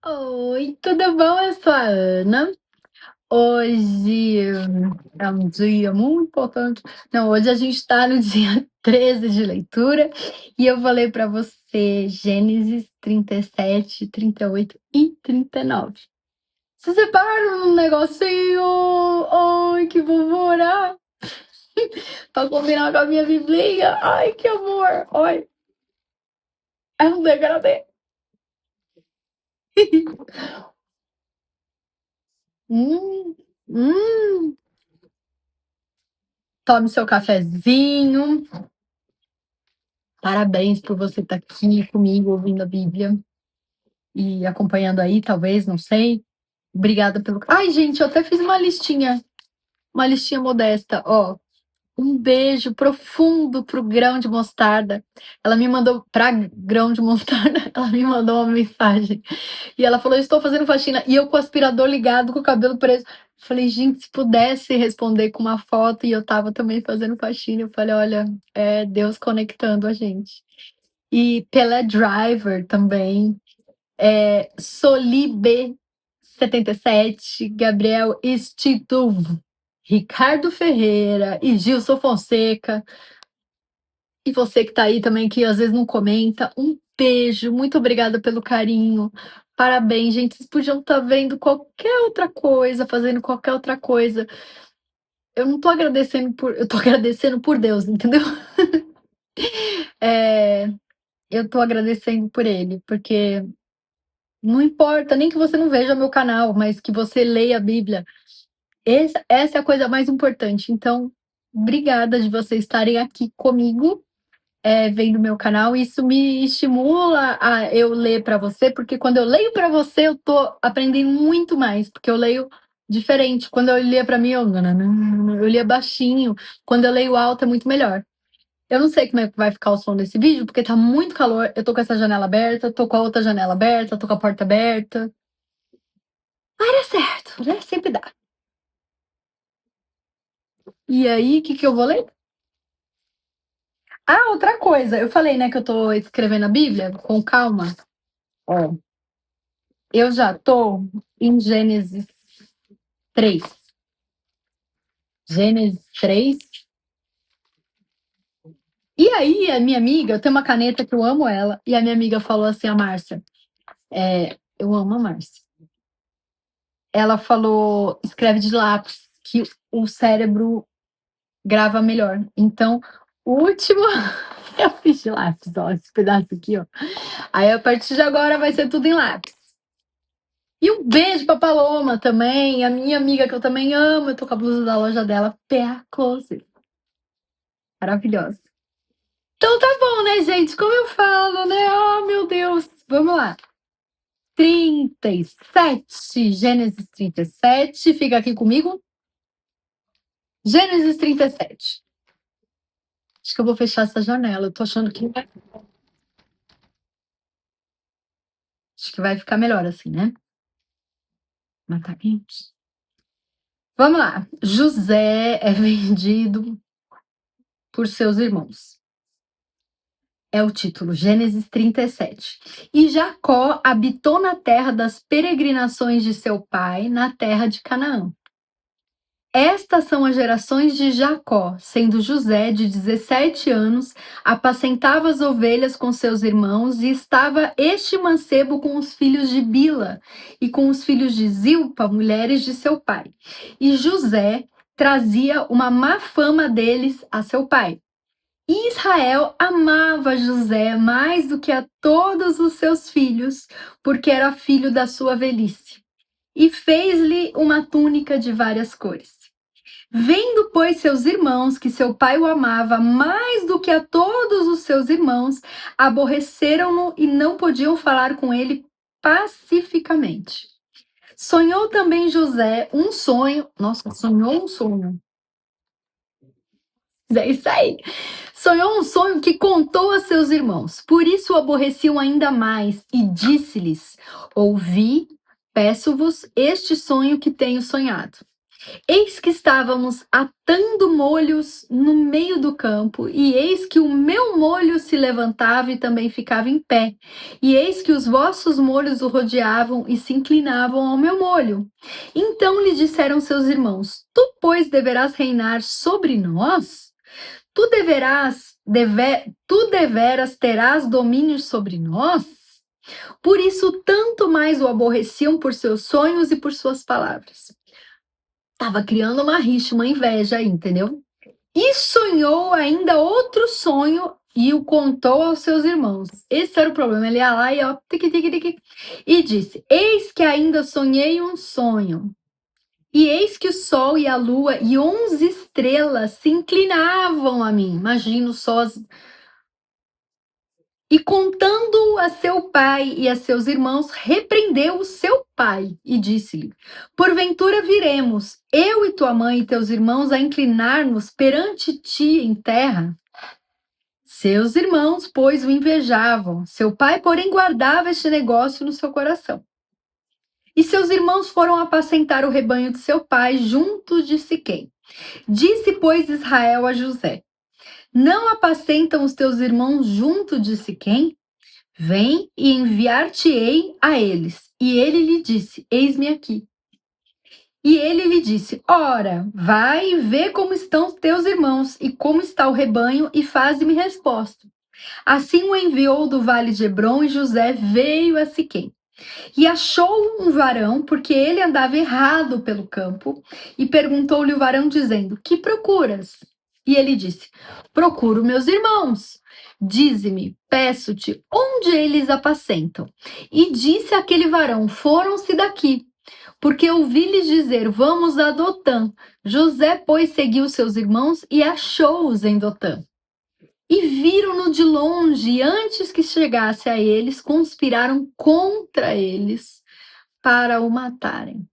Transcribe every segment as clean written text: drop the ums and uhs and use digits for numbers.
Oi, tudo bom? Eu sou a Ana. Hoje é um dia muito importante. Não, hoje a gente está no dia 13 de leitura e eu vou ler para você Gênesis 37, 38 e 39. Se separa um negocinho, ai que fofura, para combinar com a minha biblinha, ai que amor, ai, é um degradê. Hum, hum. Tome seu cafezinho. Parabéns por você estar aqui comigo ouvindo a Bíblia e acompanhando aí, talvez, não sei. Obrigada pelo. Ai, gente, eu até fiz uma listinha modesta, ó. Um beijo profundo pro grão de mostarda. Ela me mandou para grão de mostarda, ela me mandou uma mensagem. E ela falou: "Estou fazendo faxina", e eu com o aspirador ligado, com o cabelo preso. Falei: "Gente, se pudesse responder com uma foto e eu estava também fazendo faxina", eu falei: "Olha, é Deus conectando a gente". E Pelé Driver também, Solibe 77, Gabriel Instituv, Ricardo Ferreira e Gilson Fonseca. E você que tá aí também, que às vezes não comenta, um beijo, muito obrigada pelo carinho. Parabéns, gente. Vocês podiam estar vendo qualquer outra coisa, fazendo qualquer outra coisa. Eu não tô agradecendo por. Eu tô agradecendo por Deus, entendeu? É, eu tô agradecendo por ele, porque não importa nem que você não veja meu canal, mas que você leia a Bíblia. Essa é a coisa mais importante. Então, obrigada de vocês estarem aqui comigo, vendo meu canal. Isso me estimula a eu ler para você, porque quando eu leio para você, eu tô aprendendo muito mais, porque eu leio diferente. Quando eu lia para mim, eu lia baixinho. Quando eu leio alto, é muito melhor. Eu não sei como é que vai ficar o som desse vídeo, porque tá muito calor. Eu tô com essa janela aberta, tô com a outra janela aberta, tô com a porta aberta. Vai dar certo, né? Sempre dá. E aí, o que que eu vou ler? Ah, outra coisa. Eu falei, né, que eu tô escrevendo a Bíblia com calma. Ó, eu já tô em Gênesis 3. Gênesis 3. E aí, a minha amiga, eu tenho uma caneta que eu amo ela, e a minha amiga falou assim, a Márcia, eu amo a Márcia. Ela falou, escreve de lápis, que o cérebro grava melhor. Então, o último, eu fiz de lápis, ó, esse pedaço aqui, ó. Aí, a partir de agora, vai ser tudo em lápis. E um beijo pra Paloma também, a minha amiga que eu também amo. Eu tô com a blusa da loja dela, PA Closet. Maravilhosa. Então tá bom, né, gente? Como eu falo, né? Oh, meu Deus. Vamos lá. 37. Gênesis 37. Fica aqui comigo. Gênesis 37. Acho que eu vou fechar essa janela. Eu tô achando que acho que vai ficar melhor assim, né? Mas tá quente. Vamos lá. José é vendido por seus irmãos. É o título, Gênesis 37. E Jacó habitou na terra das peregrinações de seu pai, na terra de Canaã. Estas são as gerações de Jacó, sendo José de 17 anos, apacentava as ovelhas com seus irmãos, e estava este mancebo com os filhos de Bila e com os filhos de Zilpa, mulheres de seu pai. E José trazia uma má fama deles a seu pai. Israel amava José mais do que a todos os seus filhos, porque era filho da sua velhice, e fez-lhe uma túnica de várias cores. Vendo, pois, seus irmãos que seu pai o amava mais do que a todos os seus irmãos, aborreceram-no e não podiam falar com ele pacificamente. Sonhou também José um sonho. Nossa, sonhou um sonho. É isso aí. Sonhou um sonho que contou a seus irmãos. Por isso o aborreciam ainda mais e disse-lhes: Ouvi, peço-vos este sonho que tenho sonhado. Eis que estávamos atando molhos no meio do campo, e eis que o meu molho se levantava e também ficava em pé. E eis que os vossos molhos o rodeavam e se inclinavam ao meu molho. Então lhe disseram seus irmãos: Tu, pois, deverás reinar sobre nós? Tu deveras terás domínio sobre nós? Por isso, tanto mais o aborreciam por seus sonhos e por suas palavras. Tava criando uma rixa, uma inveja aí, entendeu? E sonhou ainda outro sonho e o contou aos seus irmãos. Esse era o problema. Ele ia lá e ó, tiqui, tiqui, tiqui, e disse: Eis que ainda sonhei um sonho. E eis que o sol e a lua e 11 estrelas se inclinavam a mim. Imagina o sol. E contando a seu pai e a seus irmãos, repreendeu o seu pai e disse-lhe: Porventura viremos, eu e tua mãe e teus irmãos, a inclinar-nos perante ti em terra? Seus irmãos, pois, o invejavam. Seu pai, porém, guardava este negócio no seu coração. E seus irmãos foram apacentar o rebanho de seu pai junto de Siquém. Disse, pois, Israel a José: Não apacentam os teus irmãos junto de Siquém? Vem e enviar-te-ei a eles. E ele lhe disse: Eis-me aqui. E ele lhe disse: Ora, vai e vê como estão teus irmãos e como está o rebanho, e faze-me resposta. Assim o enviou do vale de Hebrom, e José veio a Siquém. E achou um varão, porque ele andava errado pelo campo, e perguntou-lhe o varão, dizendo: Que procuras? E ele disse: Procuro meus irmãos. Dize-me, peço-te, onde eles apacentam? E disse aquele varão: Foram-se daqui, porque ouvi-lhes dizer: Vamos a Dotã. José, pois, seguiu seus irmãos e achou-os em Dotã. E viram-no de longe, e antes que chegasse a eles, conspiraram contra eles para o matarem.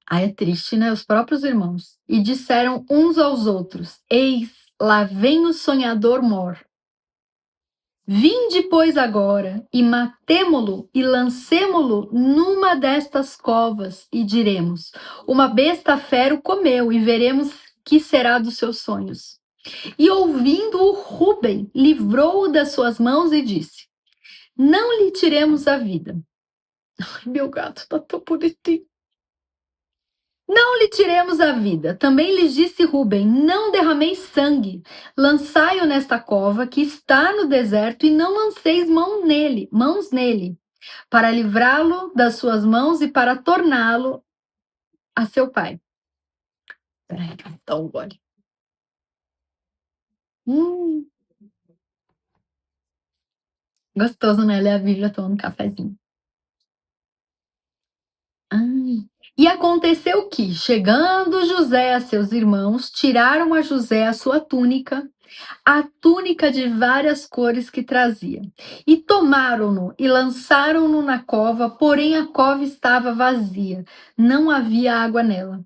Aí é triste, né? Os próprios irmãos. E disseram uns aos outros: Eis, lá vem o sonhador mor. Vinde, pois, agora, e matemo-lo, e lancemo-lo numa destas covas, e diremos: Uma besta fera o comeu, e veremos que será dos seus sonhos. E ouvindo-o, Rúben livrou-o das suas mãos e disse: Não lhe tiremos a vida. Ai, meu gato tá tão bonitinho. Não lhe tiremos a vida. Também lhes disse Rúben: Não derrameis sangue. Lançai-o nesta cova que está no deserto, e não lanceis mãos nele, para livrá-lo das suas mãos e para torná-lo a seu pai. Peraí, que eu vou dar um gole. Gostoso, né? Ler a Bíblia tomando um cafezinho. E aconteceu que, chegando José a seus irmãos, tiraram a José a túnica de várias cores que trazia, e tomaram-no e lançaram-no na cova, porém a cova estava vazia, não havia água nela.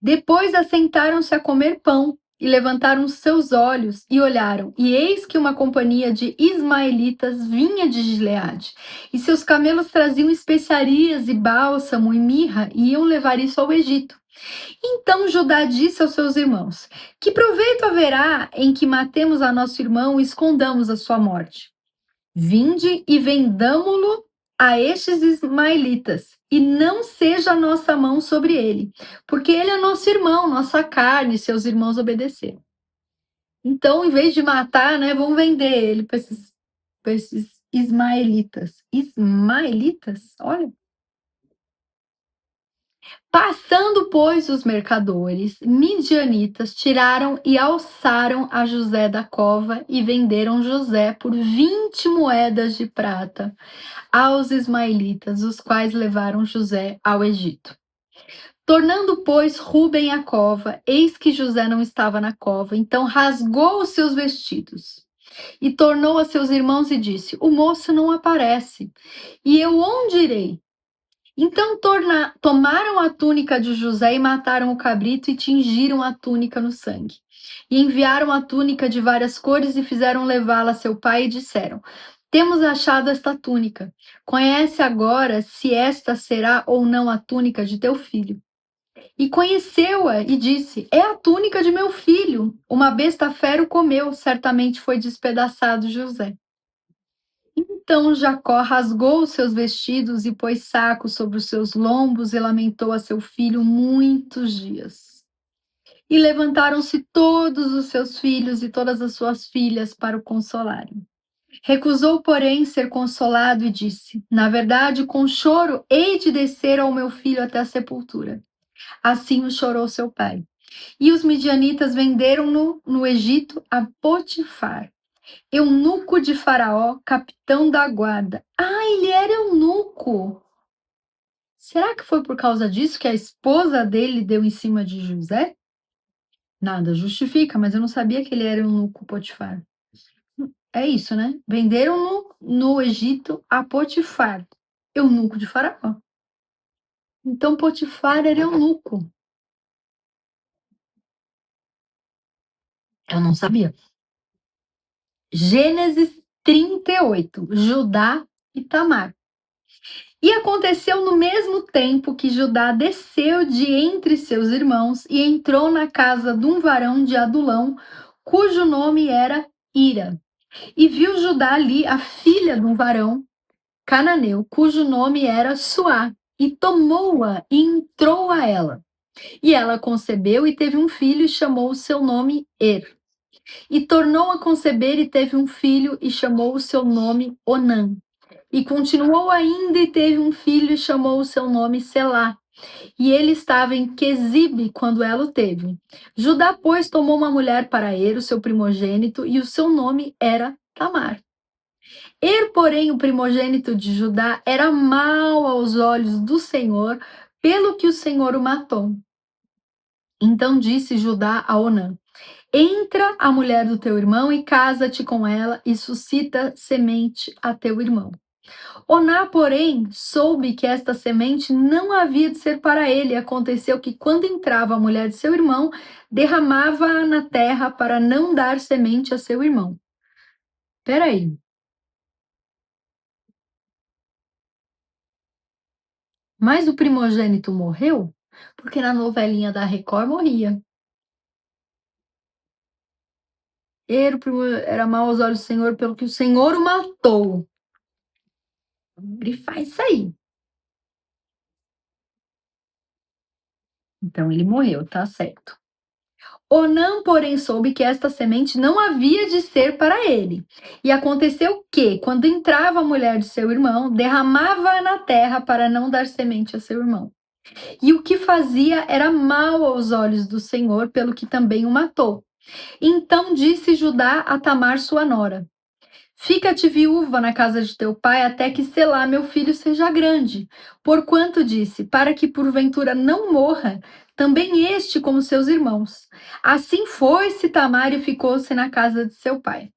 Depois assentaram-se a comer pão, e levantaram seus olhos e olharam, e eis que uma companhia de ismaelitas vinha de Gileade, e seus camelos traziam especiarias e bálsamo e mirra, e iam levar isso ao Egito. Então Judá disse aos seus irmãos: Que proveito haverá em que matemos a nosso irmão e escondamos a sua morte? Vinde e vendamo-lo a estes ismaelitas, e não seja a nossa mão sobre ele, porque ele é nosso irmão, nossa carne, seus irmãos obedeceram. Então, em vez de matar, né, vamos vender ele para esses ismaelitas. Ismaelitas? Olha. Passando, pois, os mercadores, midianitas tiraram e alçaram a José da cova e venderam José por 20 moedas de prata aos ismaelitas, os quais levaram José ao Egito. Tornando, pois, Rúben à cova, eis que José não estava na cova, então rasgou os seus vestidos e tornou a seus irmãos e disse: O moço não aparece, e eu onde irei? Então tomaram a túnica de José e mataram o cabrito e tingiram a túnica no sangue. E enviaram a túnica de várias cores e fizeram levá-la a seu pai e disseram: Temos achado esta túnica. Conhece agora se esta será ou não a túnica de teu filho. E conheceu-a e disse: É a túnica de meu filho. Uma besta fera o comeu, certamente foi despedaçado José. Então Jacó rasgou os seus vestidos e pôs saco sobre os seus lombos e lamentou a seu filho muitos dias. E levantaram-se todos os seus filhos e todas as suas filhas para o consolarem. Recusou, porém, ser consolado e disse: Na verdade, com choro hei de descer ao meu filho até a sepultura. Assim o chorou seu pai. E os midianitas venderam-no no Egito a Potifar, eunuco de Faraó, capitão da guarda. Ah, ele era eunuco! Será que foi por causa disso que a esposa dele deu em cima de José? Nada justifica, mas eu não sabia que ele era eunuco Potifar. É isso, né? Venderam-no no Egito a Potifar, eunuco de Faraó. Então Potifar era eunuco. Eu não sabia. Gênesis 38, Judá e Tamar. E aconteceu no mesmo tempo que Judá desceu de entre seus irmãos e entrou na casa de um varão de Adulão, cujo nome era Ira. E viu Judá ali a filha de um varão cananeu, cujo nome era Suá, e tomou-a e entrou a ela. E ela concebeu e teve um filho e chamou o seu nome Er. E tornou a conceber e teve um filho e chamou o seu nome Onã. E continuou ainda e teve um filho e chamou o seu nome Selá. E ele estava em Quezibe quando ela o teve. Judá, pois, tomou uma mulher para Er, o seu primogênito, e o seu nome era Tamar. Er, porém, o primogênito de Judá, era mau aos olhos do Senhor, pelo que o Senhor o matou. Então disse Judá a Onã: Entra a mulher do teu irmão e casa-te com ela e suscita semente a teu irmão. Oná, porém, soube que esta semente não havia de ser para ele. Aconteceu que, quando entrava a mulher de seu irmão, derramava-a na terra para não dar semente a seu irmão. Peraí. Mas o primogênito morreu? Porque na novelinha da Record morria. Era mau aos olhos do Senhor, pelo que o Senhor o matou. Ele faz isso aí. Então ele morreu, tá certo. Onã, porém, soube que esta semente não havia de ser para ele. E aconteceu que, quando entrava a mulher de seu irmão, derramava-a na terra para não dar semente a seu irmão. E o que fazia era mal aos olhos do Senhor, pelo que também o matou. Então disse Judá a Tamar, sua nora: Fica-te viúva na casa de teu pai até que Selá, meu filho, seja grande. Porquanto disse, para que porventura não morra, também este como seus irmãos. Assim foi-se Tamar e ficou-se na casa de seu pai.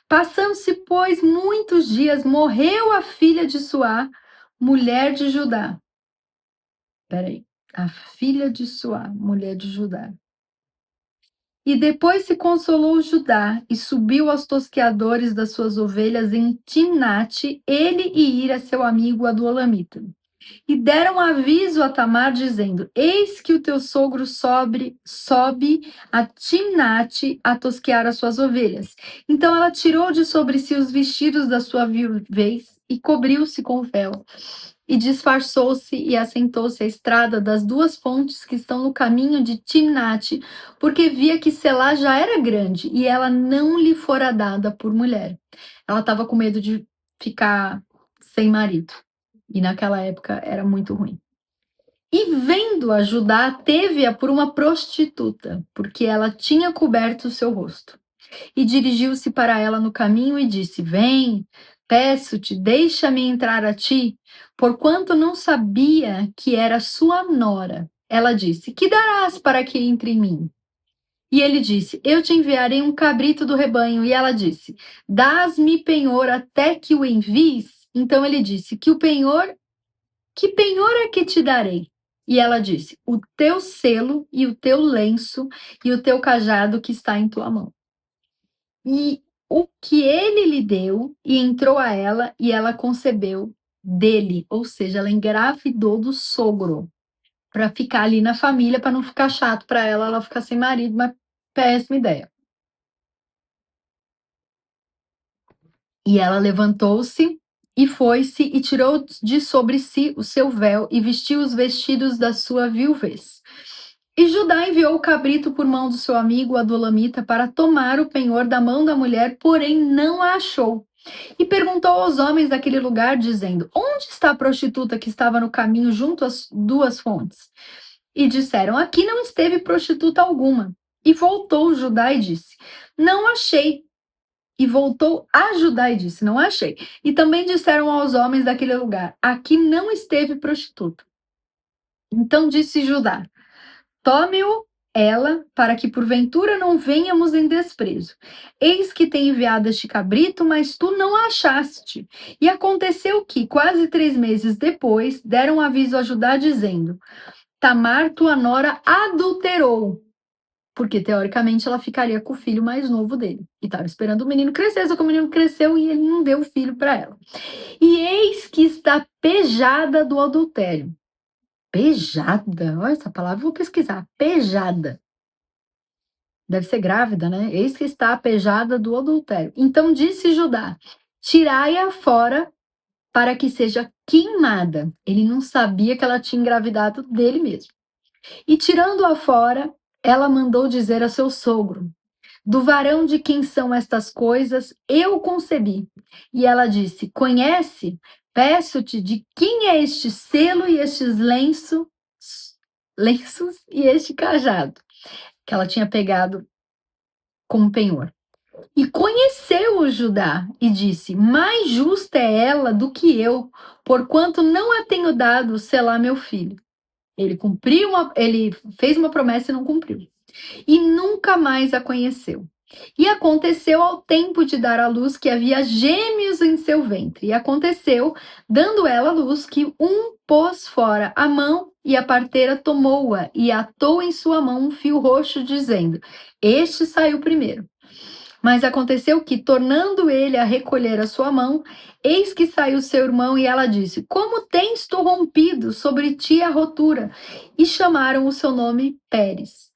Passando-se, pois, muitos dias, morreu a filha de Suá, mulher de Judá. Peraí. A filha de Suá, mulher de Judá. E depois se consolou Judá e subiu aos tosqueadores das suas ovelhas em Timnate, ele e Ira, seu amigo Adulamita. E deram aviso a Tamar, dizendo: Eis que o teu sogro sobe a Timnate a tosquear as suas ovelhas. Então ela tirou de sobre si os vestidos da sua viuvez e cobriu-se com o véu. E disfarçou-se e assentou-se à estrada das duas fontes que estão no caminho de Timnate, porque via que Selá já era grande e ela não lhe fora dada por mulher. Ela estava com medo de ficar sem marido. E naquela época era muito ruim. E vendo-a Judá, teve-a por uma prostituta, porque ela tinha coberto o seu rosto. E dirigiu-se para ela no caminho e disse: Vem, peço-te, deixa-me entrar a ti, porquanto não sabia que era sua nora. Ela disse: Que darás para que entre em mim? E ele disse: Eu te enviarei um cabrito do rebanho. E ela disse: Dás-me penhor até que o envies? Então ele disse: Que penhor é que te darei? E ela disse: O teu selo e o teu lenço e o teu cajado que está em tua mão. E o que ele lhe deu, e entrou a ela, e ela concebeu dele, ou seja, ela engravidou do sogro. para ficar ali na família, para não ficar chato para ela ficar sem marido, uma péssima ideia. E ela levantou-se e foi-se e tirou de sobre si o seu véu e vestiu os vestidos da sua viuvez. E Judá enviou o cabrito por mão do seu amigo Adulamita para tomar o penhor da mão da mulher, porém não a achou. E perguntou aos homens daquele lugar, dizendo: Onde está a prostituta que estava no caminho junto às duas fontes? E disseram: Aqui não esteve prostituta alguma. E voltou Judá e disse: Não achei. E voltou a Judá e disse: Não achei. E também disseram aos homens daquele lugar: Aqui não esteve prostituta. Então disse Judá: Tome-o ela, para que porventura não venhamos em desprezo. Eis que tem enviado este cabrito, mas tu não a achaste. E aconteceu que, quase 3 meses depois, deram aviso a Judá, dizendo: Tamar, tua nora, adulterou. Porque, teoricamente, ela ficaria com o filho mais novo dele. E estava esperando o menino crescer, só que o menino cresceu e ele não deu o filho para ela. E eis que está pejada do adultério. Pejada? Olha essa palavra, vou pesquisar. Pejada. Deve ser grávida, né? Eis que está pejada do adultério. Então disse Judá: Tirai-a fora para que seja queimada. Ele não sabia que ela tinha engravidado dele mesmo. E tirando-a fora, ela mandou dizer a seu sogro: Do varão de quem são estas coisas, eu concebi. E ela disse: Conhece? Peço-te de quem é este selo e estes lenços e este cajado que ela tinha pegado como penhor. E conheceu o Judá e disse: Mais justa é ela do que eu, porquanto não a tenho dado selar meu filho. Ele fez uma promessa e não cumpriu. E nunca mais a conheceu. E aconteceu ao tempo de dar à luz que havia gêmeos em seu ventre. E aconteceu, dando ela à luz, que um pôs fora a mão e a parteira tomou-a e atou em sua mão um fio roxo, dizendo: Este saiu primeiro. Mas aconteceu que, tornando ele a recolher a sua mão, eis que saiu seu irmão e ela disse: Como tens tu rompido sobre ti a rotura? E chamaram o seu nome Pérez.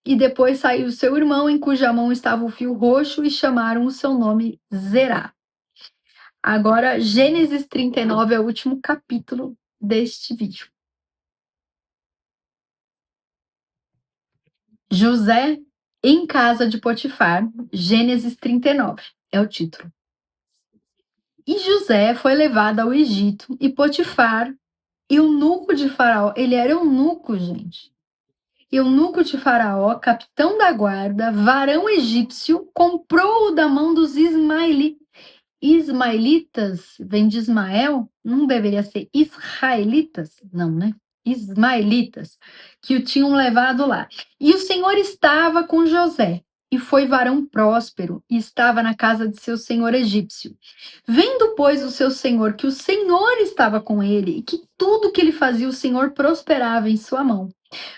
E depois saiu seu irmão, em cuja mão estava o fio roxo, e chamaram o seu nome Zerá. Agora, Gênesis 39 é o último capítulo deste vídeo. José em casa de Potifar, Gênesis 39 é o título. E José foi levado ao Egito, e Potifar, eunuco de Faraó, ele era eunuco, gente. Eunuco de Faraó, capitão da guarda, varão egípcio, comprou-o da mão dos ismaelitas, vem de Ismael, não deveria ser israelitas, não, né? Ismaelitas, que o tinham levado lá. E o Senhor estava com José, e foi varão próspero, e estava na casa de seu senhor egípcio. Vendo, pois, o seu senhor que o Senhor estava com ele, e que tudo que ele fazia o Senhor prosperava em sua mão,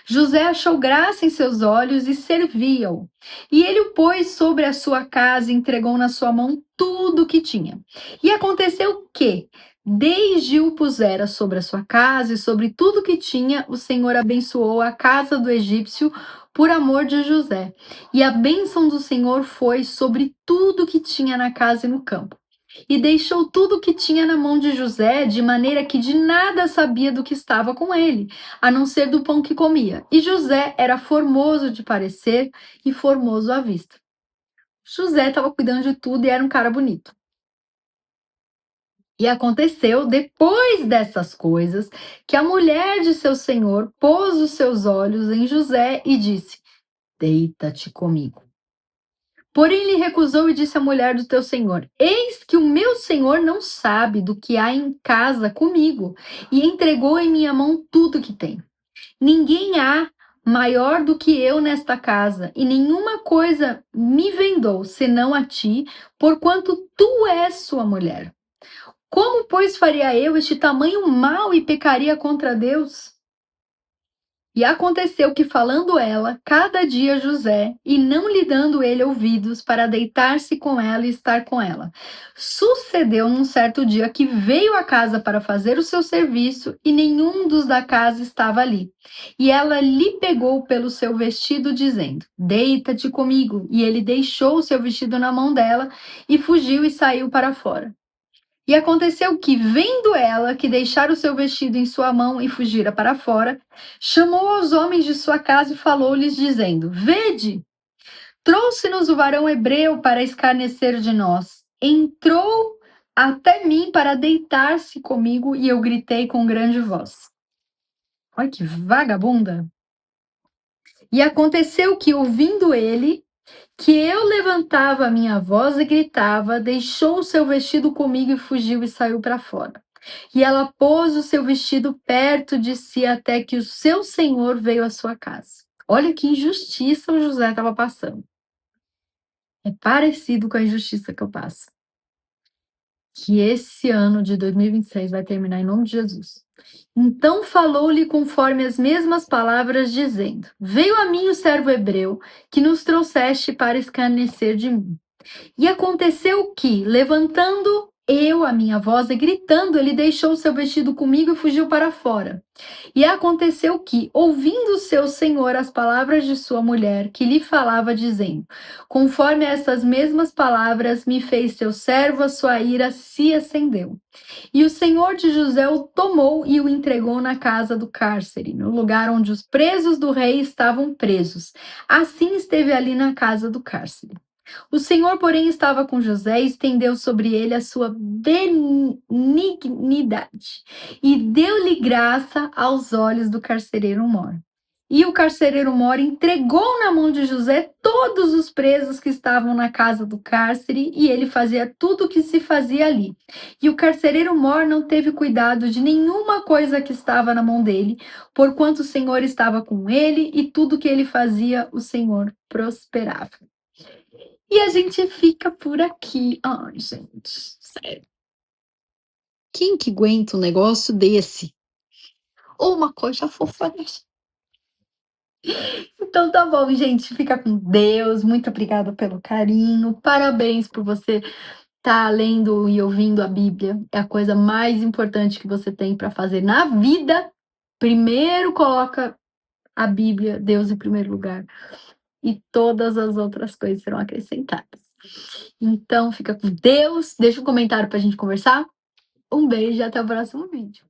José achou graça em seus olhos e servia-o. E ele o pôs sobre a sua casa e entregou na sua mão tudo o que tinha. E aconteceu que, desde o pusera sobre a sua casa e sobre tudo que tinha, o Senhor abençoou a casa do egípcio por amor de José. E a bênção do Senhor foi sobre tudo que tinha na casa e no campo. E deixou tudo o que tinha na mão de José, de maneira que de nada sabia do que estava com ele, a não ser do pão que comia. E José era formoso de parecer e formoso à vista. José estava cuidando de tudo e era um cara bonito. E aconteceu, depois dessas coisas, que a mulher de seu senhor pôs os seus olhos em José e disse: Deita-te comigo. Porém, ele recusou e disse à mulher do teu senhor: Eis que o meu senhor não sabe do que há em casa comigo, e entregou em minha mão tudo que tem. Ninguém há maior do que eu nesta casa, e nenhuma coisa me vendou, senão a ti, porquanto tu és sua mulher. Como, pois, faria eu este tamanho mal e pecaria contra Deus? E aconteceu que, falando ela cada dia a José, e não lhe dando ele ouvidos para deitar-se com ela e estar com ela, sucedeu num certo dia que veio à casa para fazer o seu serviço, e nenhum dos da casa estava ali. E ela lhe pegou pelo seu vestido, dizendo: Deita-te comigo. E ele deixou o seu vestido na mão dela, e fugiu e saiu para fora. E aconteceu que, vendo ela que deixara o seu vestido em sua mão e fugira para fora, chamou aos homens de sua casa e falou-lhes, dizendo: Vede, trouxe-nos o varão hebreu para escarnecer de nós. Entrou até mim para deitar-se comigo e eu gritei com grande voz. Olha que vagabunda! E aconteceu que, ouvindo ele, que eu levantava a minha voz e gritava, deixou o seu vestido comigo e fugiu e saiu para fora. E ela pôs o seu vestido perto de si até que o seu senhor veio à sua casa. Olha que injustiça o José estava passando. É parecido com a injustiça que eu passo. Que esse ano de 2026 vai terminar em nome de Jesus. Então falou-lhe conforme as mesmas palavras, dizendo: Veio a mim o servo hebreu, que nos trouxeste para escarnecer de mim. E aconteceu que, levantando eu a minha voz e gritando, ele deixou o seu vestido comigo e fugiu para fora. E aconteceu que, ouvindo seu senhor as palavras de sua mulher, que lhe falava, dizendo: Conforme essas mesmas palavras me fez seu servo, a sua ira se acendeu. E o senhor de José o tomou e o entregou na casa do cárcere, no lugar onde os presos do rei estavam presos. Assim esteve ali na casa do cárcere. O Senhor, porém, estava com José e estendeu sobre ele a sua benignidade e deu-lhe graça aos olhos do carcereiro mor. E o carcereiro mor entregou na mão de José todos os presos que estavam na casa do cárcere, e ele fazia tudo o que se fazia ali. E o carcereiro mor não teve cuidado de nenhuma coisa que estava na mão dele, porquanto o Senhor estava com ele, e tudo que ele fazia, o Senhor prosperava. E a gente fica por aqui. Ai, gente, sério. Quem que aguenta um negócio desse? Ou uma coisa fofa dessa? Então tá bom, gente. Fica com Deus. Muito obrigada pelo carinho. Parabéns por você estar lendo e ouvindo a Bíblia. É a coisa mais importante que você tem para fazer na vida. Primeiro coloca a Bíblia, Deus em primeiro lugar. E todas as outras coisas serão acrescentadas. Então, fica com Deus. Deixa um comentário para a gente conversar. Um beijo e até o próximo vídeo.